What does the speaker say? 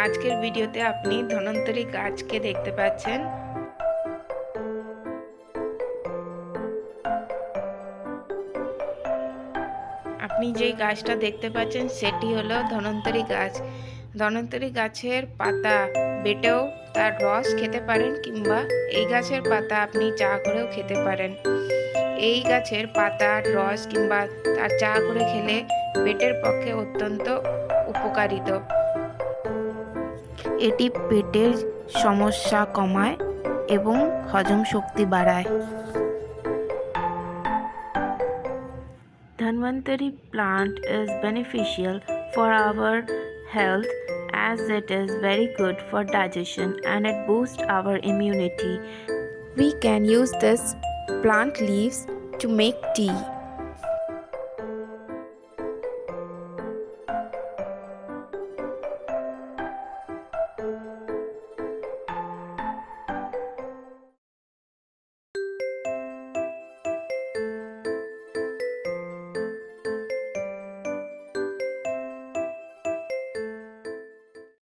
আজকের ভিডিওতে আপনি ধন্বন্তরী গাছকে দেখতে পাচ্ছেন। আপনি যেই গাছটা দেখতে পাচ্ছেন সেটি হলো ধন্বন্তরী গাছ। ধন্বন্তরী গাছের পাতা বেটেও তার রস খেতে পারেন, কিংবা এই গাছের পাতা আপনি চা করেও খেতে পারেন। এই গাছের পাতার রস কিংবা তার চা করে খেলে পেটের পক্ষে অত্যন্ত উপকারিত। এটি পেটের সমস্যা কমায় এবং হজম শক্তি বাড়ায়। Dhanvantari plant is beneficial for our health as it is very good for digestion and it boosts our immunity. We can use this plant leaves to make tea.